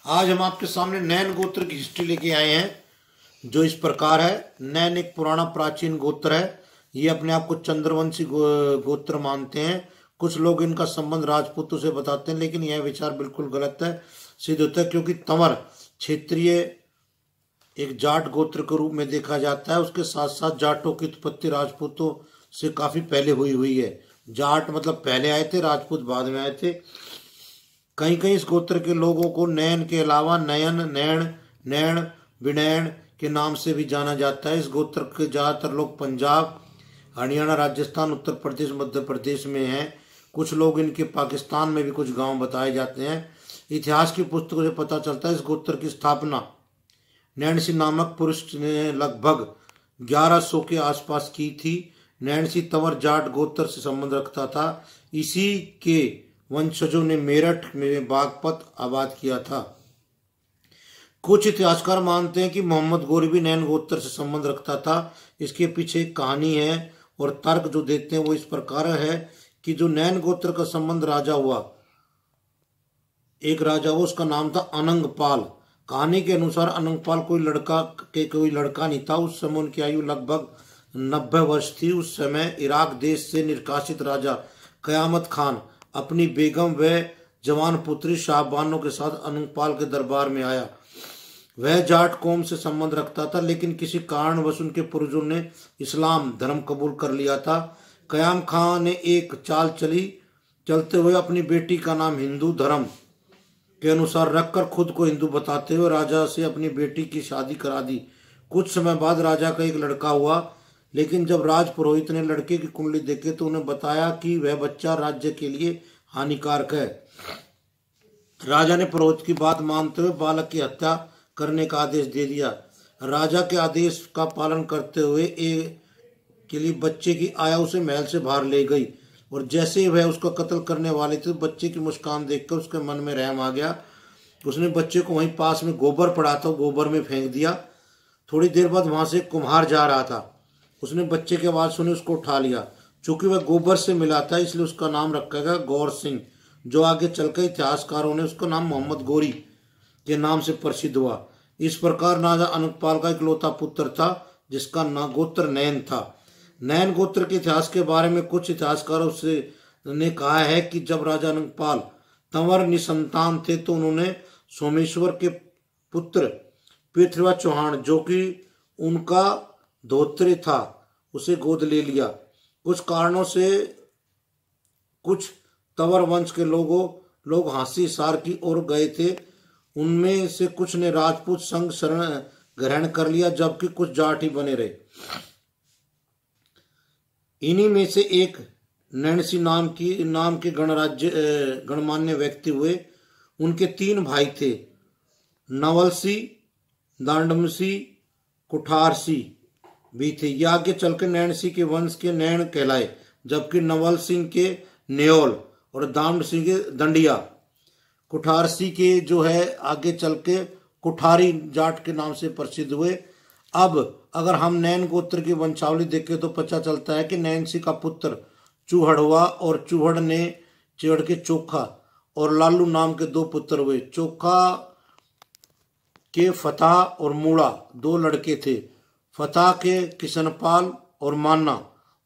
आज हम आपके सामने नैन गोत्र की हिस्ट्री लेके आए हैं जो इस प्रकार है। नैन एक पुराना प्राचीन गोत्र है। ये अपने आप को चंद्रवंशी गोत्र मानते हैं। कुछ लोग इनका संबंध राजपूतों से बताते हैं, लेकिन यह विचार बिल्कुल गलत है सिद्ध होता है, क्योंकि तंवर क्षेत्रीय एक जाट गोत्र के रूप में देखा जाता है। उसके साथ साथ जाटों की उत्पत्ति राजपूतों से काफी पहले हुई है। जाट मतलब पहले आए थे, राजपूत बाद में आए थे। कहीं कहीं इस गोत्र के लोगों को नैन के अलावा नयन, नैण, नैण, विनैण के नाम से भी जाना जाता है। इस गोत्र के ज्यादातर लोग पंजाब, हरियाणा, राजस्थान, उत्तर प्रदेश, मध्य प्रदेश में हैं। कुछ लोग इनके पाकिस्तान में भी कुछ गांव बताए जाते हैं। इतिहास की पुस्तकों से पता चलता है इस गोत्र की स्थापना नैणसी नामक पुरुष ने लगभग 1100 के आसपास की थी। नैणसी तंवर जाट गोत्र से संबंध रखता था। इसी के वंशजों ने मेरठ में बागपत आबाद किया था। कुछ इतिहासकार मानते हैं कि मोहम्मद गोरी भी नैन गोत्र से संबंध रखता था। इसके पीछे एक कहानी है और तर्क जो देते हैं वो इस प्रकार है कि जो नैन गोत्र का संबंध राजा हुआ, एक राजा हुआ, उसका नाम था अनंगपाल। कहानी के अनुसार अनंगपाल कोई लड़का नहीं था। उस समय उनकी आयु लगभग 90 वर्ष थी। उस समय इराक देश से निर्कासित राजा कयामत खान अपनी बेगम व जवान पुत्री शाहबानो के साथ अनंगपाल के दरबार में आया। वह जाट कौम से संबंध रखता था, लेकिन किसी कारणवश उनके पूर्वजों ने इस्लाम धर्म कबूल कर लिया था। कयाम खान ने एक चाल चलते हुए अपनी बेटी का नाम हिंदू धर्म के अनुसार रखकर खुद को हिंदू बताते हुए राजा से अपनी बेटी की शादी करा दी। कुछ समय बाद राजा का एक लड़का हुआ, लेकिन जब राज पुरोहित ने लड़के की कुंडली देखी तो उन्हें बताया कि वह बच्चा राज्य के लिए हानिकारक है। राजा ने पुरोहित की बात मानते हुए बालक की हत्या करने का आदेश दे दिया। राजा के आदेश का पालन करते हुए के लिए बच्चे की आया उसे महल से बाहर ले गई, और जैसे ही वह उसका कत्ल करने वाले थे, बच्चे की मुस्कान देखकर उसके मन में रहम आ गया। उसने बच्चे को वहीं पास में गोबर पड़ा था, गोबर में फेंक दिया। थोड़ी देर बाद वहां से कुम्हार जा रहा था। उसने बच्चे की आवाज सुनी, उसको उठा लिया। चूंकि वह गोबर से मिला था, इसलिए उसका नाम रखा गया गौर सिंह, जो आगे चलकर इतिहासकारों ने उसका नाम मोहम्मद गोरी के नाम से प्रसिद्ध हुआ। इस प्रकार राजा अनंगपाल का इकलौता पुत्र था जिसका गोत्र नैन था। नैन गोत्र के इतिहास के बारे में कुछ इतिहासकारों ने कहा है कि जब राजा अनंगपाल तंवर निसंतान थे तो उन्होंने सोमेश्वर के पुत्र पृथ्वीराज चौहान, जो कि उनका धोत्री था, उसे गोद ले लिया। कुछ कारणों से कुछ तंवर वंश के लोग हांसी सार की ओर गए थे। उनमें से कुछ ने राजपूत संघ शरण ग्रहण कर लिया, जबकि कुछ जाट ही बने रहे। इन्हीं में से एक नैणसी नाम के गणमान्य व्यक्ति हुए। उनके 3 भाई थे, नवलसी, दांडमसी, कुठारसी भी थे। ये आगे चलकर नैणसी के वंश के नैण कहलाए, जबकि नवल सिंह के न्योल और दाम सिंह के दंडिया। कुठारसी के जो है आगे चल के कुठारी जाट के नाम से प्रसिद्ध हुए। अब अगर हम नैन गोत्र की वंशावली देखें तो पता चलता है कि नैनसी का पुत्र चूहड़ हुआ, और चूहड़ के चोखा और लालू नाम के 2 पुत्र हुए। चोखा के फतह और मूड़ा 2 लड़के थे। फतह के किशनपाल और मान्ना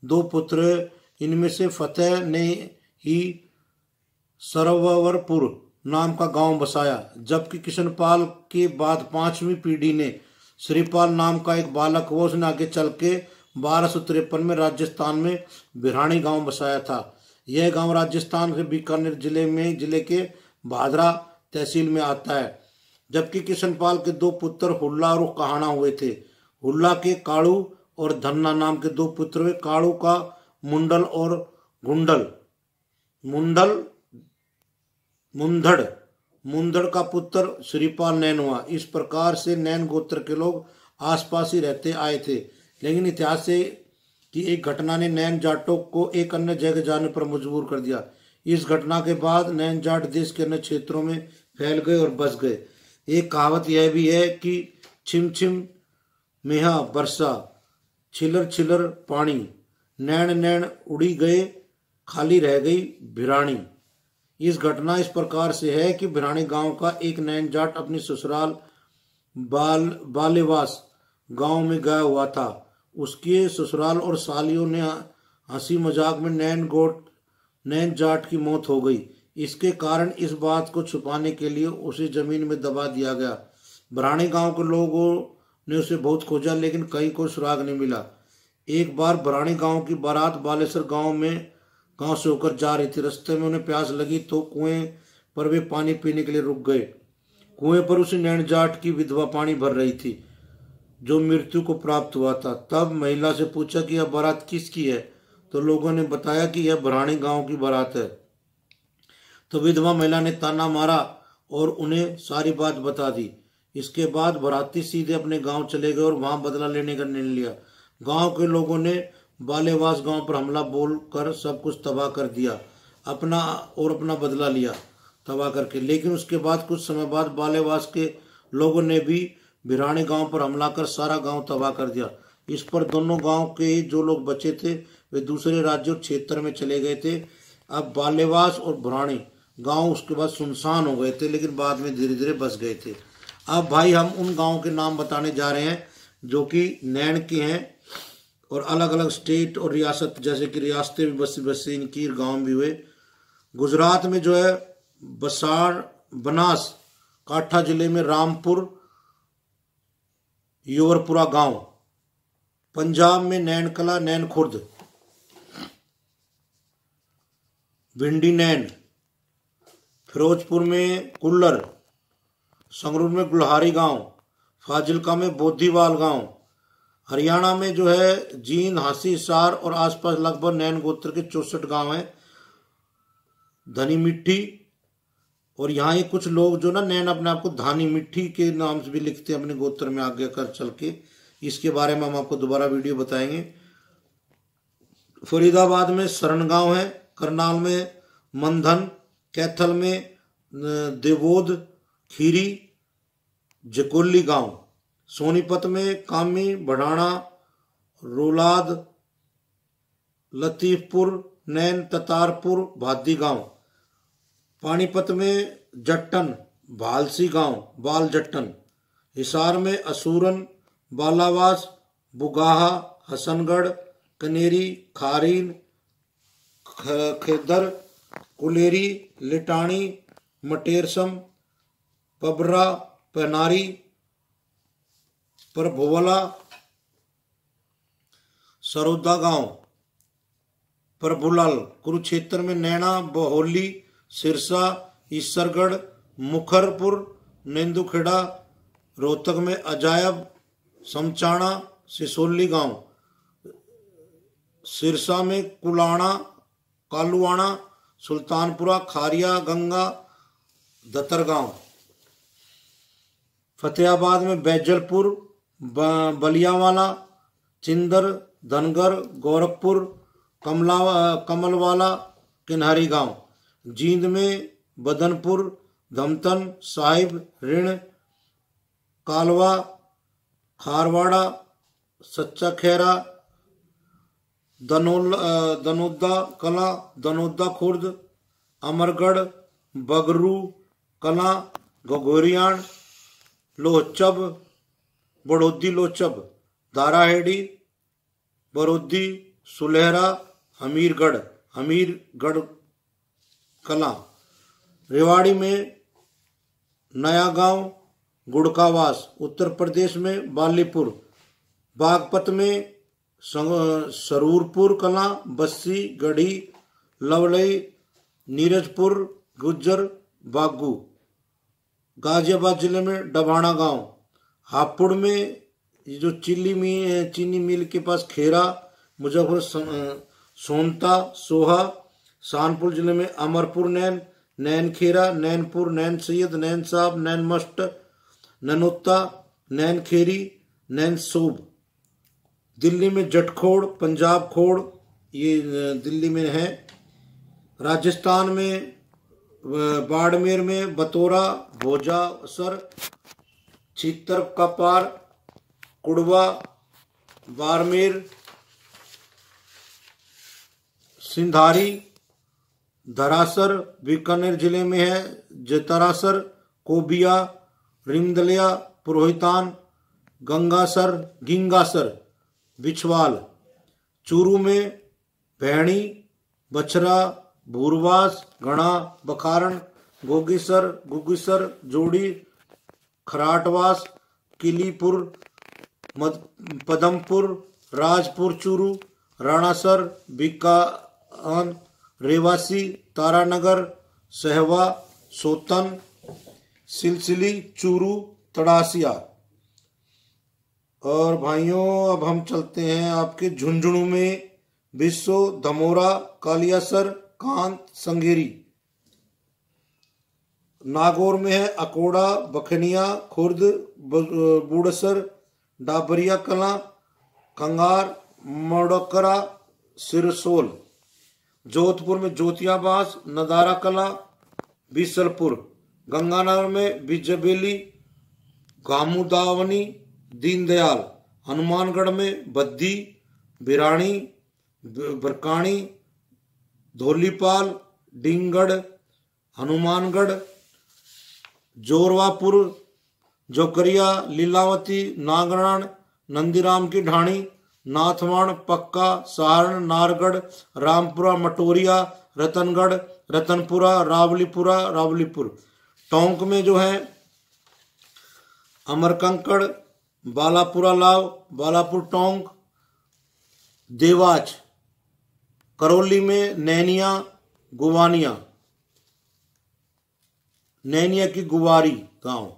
2 पुत्र। इनमें से फतेह ने ही सरवरपुर नाम का गांव बसाया, जबकि किशनपाल के बाद 5वीं पीढ़ी ने श्रीपाल नाम का एक बालक हुआ। उसने आगे चल के 1253 में राजस्थान में बिरानी गांव बसाया था। यह गांव राजस्थान के बीकानेर जिले के भादरा तहसील में आता है। जबकि किशनपाल के 2 पुत्र हुल्ला और कहाना हुए थे। हुल्ला के काड़ू और धन्ना नाम के 2 पुत्र हुए। काड़ू का मुंडल और मुंदड़ का पुत्र श्रीपाल नैन हुआ। इस प्रकार से नैन गोत्र के लोग आसपास ही रहते आए थे, लेकिन इतिहास से की एक घटना ने नैन जाटों को एक अन्य जगह जाने पर मजबूर कर दिया। इस घटना के बाद नैन जाट देश के अन्य क्षेत्रों में फैल गए और बस गए। एक कहावत यह भी है कि छिम छिम मेहा बरसा, छिलर छिलर पानी, नैन नैन उड़ी गए, खाली रह गई भिरानी। इस घटना इस प्रकार से है कि भिरानी गांव का एक नैन जाट अपनी ससुराल बालेवास गांव में गया हुआ था। उसके ससुराल और सालियों ने हंसी मजाक में नैन जाट की मौत हो गई। इसके कारण इस बात को छुपाने के लिए उसे जमीन में दबा दिया गया। भिरानी गांव के लोगों ने उसे बहुत खोजा लेकिन कहीं कोई सुराग नहीं मिला। एक बार भिरानी गांव की बारात बालेश्वर गांव से होकर जा रही थी। रास्ते में उन्हें प्यास लगी तो कुएं पर वे पानी पीने के लिए रुक गए। कुएं पर उसे नैन जाट की विधवा पानी भर रही थी जो मृत्यु को प्राप्त हुआ था। तब महिला से पूछा कि यह बारात किसकी है, तो लोगों ने बताया कि यह भिरानी गांव की बारात है। तो विधवा महिला ने ताना मारा और उन्हें सारी बात बता दी। इसके बाद बाराती सीधे अपने गांव चले गए और वहां बदला लेने का निर्णय लिया। गांव के लोगों ने बालेवास गांव पर हमला बोलकर सब कुछ तबाह कर दिया, अपना बदला लिया तबाह करके। लेकिन उसके बाद कुछ समय बाद बालेवास के लोगों ने भी भिरानी गांव पर हमला कर सारा गांव तबाह कर दिया। इस पर दोनों गांव के जो लोग बचे थे वे दूसरे राज्यों और क्षेत्र में चले गए थे। अब बालेवास और भिरानी गांव उसके बाद सुनसान हो गए थे, लेकिन बाद में धीरे धीरे बस गए थे। अब भाई हम उन गांवों के नाम बताने जा रहे हैं जो कि नैन के हैं और अलग अलग स्टेट और रियासत, जैसे कि रियासतें भी बसी इनकी, गांव भी हुए। गुजरात में जो है बनास काठा जिले में रामपुर योवरपुरा गांव। पंजाब में नैन कला, नैन खुर्द, भिंडी नैन। फिरोजपुर में कुल्लर, संगरूर में गुलहारी गांव, फाजिलका में बोधीवाल गांव। हरियाणा में जो है जींद, हांसी, हिसार और आसपास लगभग नैन गोत्र के 64 गांव हैं। धनी मिट्टी, और यहाँ ये कुछ लोग जो ना नैन अपने आप को धानी मिट्टी के नाम से भी लिखते हैं अपने गोत्र में आगे कर चल के। इसके बारे में हम आपको दोबारा वीडियो बताएंगे। फरीदाबाद में शरण गांव है, करनाल में मंधन, कैथल में देवोद, खीरी, जकोली गांव। सोनीपत में कामी, बढ़ाना, रोलाद, लतीफपुर, नैन, ततारपुर, भादी गांव। पानीपत में जट्टन, भालसी गांव, बाल जट्टन। हिसार में असूरन, बालावास, बुगाहा, हसनगढ़, कनेरी, खारीन, खेदर, कुलेरी, लिटानी, मटेरसम, पबरा, पनारी, परभोवला, सरोदा गांव, प्रभुलाल। कुरुक्षेत्र में नैना, बहोली, सिरसा, ईसरगढ़, मुखरपुर, नेंदुखेड़ा। रोहतक में अजायब, समचाणा, सिसोली गांव। सिरसा में कुलाणा, कालुआना, सुल्तानपुरा, खारिया, गंगा, दतरगांव। फतेहाबाद में बैजलपुर, बलियावाला, चिंदर, धनगर, गोरखपुर, कमलवाला, किन्हारी गांव। जींद में बदनपुर, धमतन, साहिब, ऋण, कालवा, खारवाड़ा, सच्चा खैरा, दनोदा कला, दनोदा खुर्द, अमरगढ़, बगरू कला, घगोरियाण, लोचब, बड़ोदी लोचब, दाराहेड़ी, बरोदी, सुलहरा, हमीरगढ़ कला। रेवाड़ी में नया गांव, गुड़कावास। उत्तर प्रदेश में बालीपुर। बागपत में सरूरपुर कला, बस्सी, गढ़ी, लवलई, नीरजपुर, गुज्जर, बागू। गाजियाबाद जिले में डबाणा गांव। हापुड़ में जो चीनी मिल के पास खेरा, मुजफ्फर, सोनता, सोहा। शानपुर जिले में अमरपुर नैन, नैन खेरा, नैनपुर, नैन सैयद, नैन साहब, नैन मस्ट, ननोत्ता, नैन खेरी, नैन सोब। दिल्ली में जटखोड़, पंजाब खोड़, ये दिल्ली में है। राजस्थान में बाड़मेर में बतौरा, भोजासर, चित्तर कपार, कुड़वा, बाड़मेर, सिंधारी, धरासर बीकानेर जिले में है। जतरासर, कोबिया, रिमदलिया, पुरोहितान, गिंगासर, बिछवाल। चूरू में भैणी, बछरा, भूरवास, घड़ा, बखारण, गुगीसर, जोड़ी, खराटवास, किलीपुर, पदमपुर, राजपुर चूरू, राणासर, बीकान, रेवासी, तारानगर, सहवा, सोतन, सिलसिली, चूरू, तड़ासिया। और भाइयों अब हम चलते हैं आपके झुंझुनू में बिस्सो, धमोरा, कालियासर, कांत, संगेरी। नागौर में है अकोड़ा, बखनिया, खुर्द, बूढ़सर, डाबरिया कला, कंगार, मडकरा, सिरसोल। जोधपुर में ज्योतियाबास, नदारा कला, बीसलपुर। गंगानगर में बिजबेली, गामुदावनी, दीनदयाल। हनुमानगढ़ में बद्दी, बिरानी, बरकानी, धोलीपाल, डिंगगढ़, हनुमानगढ़। जोरवापुर, जोकरिया, लीलावती, नागरान, नंदीराम की ढाणी, नाथवाण, पक्का, सहारण, नारगढ़, रामपुरा, मटोरिया, रतनगढ़, रतनपुरा, रावलीपुर। टोंक में जो है अमरकंकड़, बालापुरा लाव, बालापुर टोंक, देवाच। करौली में नैनिया, गुवानिया, नैनिया की गुवारी गांव।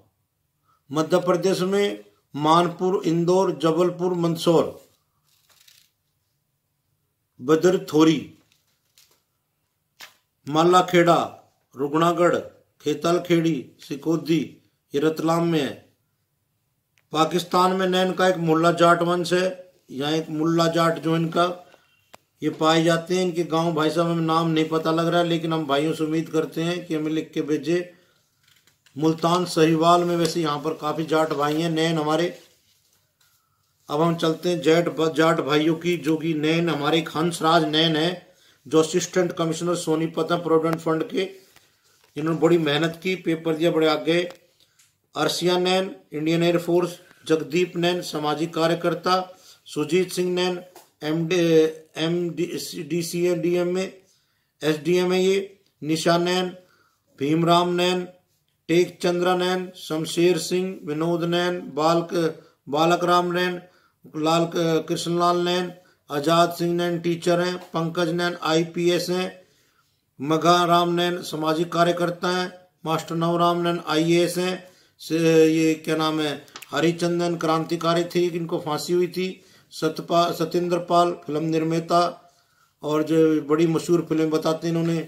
मध्य प्रदेश में मानपुर, इंदौर, जबलपुर, मंदसौर, बदरथोरी, मालाखेड़ा, रुगनागढ़, खेतालखेड़ी, सिकोदी, ये रतलाम में है। पाकिस्तान में नैन का एक मुल्ला जाट वंश है। यहाँ एक मुल्ला जाट जो इनका ये पाए जाते हैं। इनके गांव भाई साहब हमें नाम नहीं पता लग रहा है, लेकिन हम भाइयों से उम्मीद करते हैं कि हमें लिख के भेजे। मुल्तान सहीवाल में वैसे यहाँ पर काफ़ी जाट भाई हैं नैन हमारे। अब हम चलते हैं जाट भाइयों की, जो कि नैन हमारे एक हंसराज नैन है, जो असिस्टेंट कमिश्नर सोनीपत है प्रोविडेंट फंड के। इन्होंने बड़ी मेहनत की, पेपर दिया, बड़े आगे। अर्शिया नैन, इंडियन एयरफोर्स। जगदीप नैन, सामाजिक कार्यकर्ता। सुजीत सिंह नैन, MDCA में SDM है ये। निशा नैन, भीमराम नैन, टेक चंद्रा नैन, शमशेर सिंह, विनोद नैन, बालक राम नैन, लाल कृष्णलाल नैन, आजाद सिंह नैन टीचर हैं। पंकज नैन IPS हैं। मगा राम नैन सामाजिक कार्यकर्ता हैं। मास्टर नवराम नैन IAS हैं। ये क्या नाम है, हरिचंदन क्रांतिकारी थे, इनको फांसी हुई थी। सत्येंद्र पाल फिल्म निर्माता, और जो बड़ी मशहूर फिल्म बताते हैं इन्होंने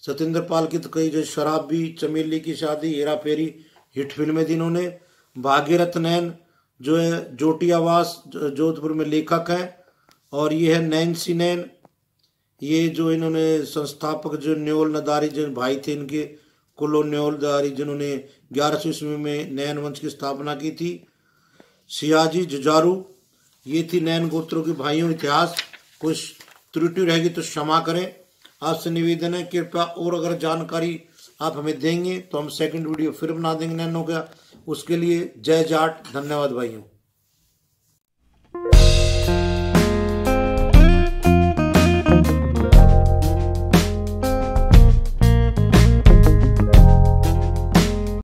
सत्येंद्र पाल की, तो कई जो शराबी, चमेली की शादी, हेरा फेरी हिट फिल्में थी इन्होंने। भागीरथ नैन जो है जोटियावास जोधपुर में लेखक हैं। और ये है नैन्सी नैन, ये जो इन्होंने संस्थापक जो न्योल नदारी जो भाई थे इनके, कुलो न्योल नदारी, जिन्होंने 1100 ईस्वी में नैन वंश की स्थापना की थी। सियाजी जुजारू, ये थी नैन गोत्रों के भाइयों इतिहास। कुछ त्रुटि रहेगी तो क्षमा करें। आपसे निवेदन है कृपया, और अगर जानकारी आप हमें देंगे तो हम सेकंड वीडियो फिर बना देंगे नैनों का। उसके लिए जय जाट, धन्यवाद भाइयों।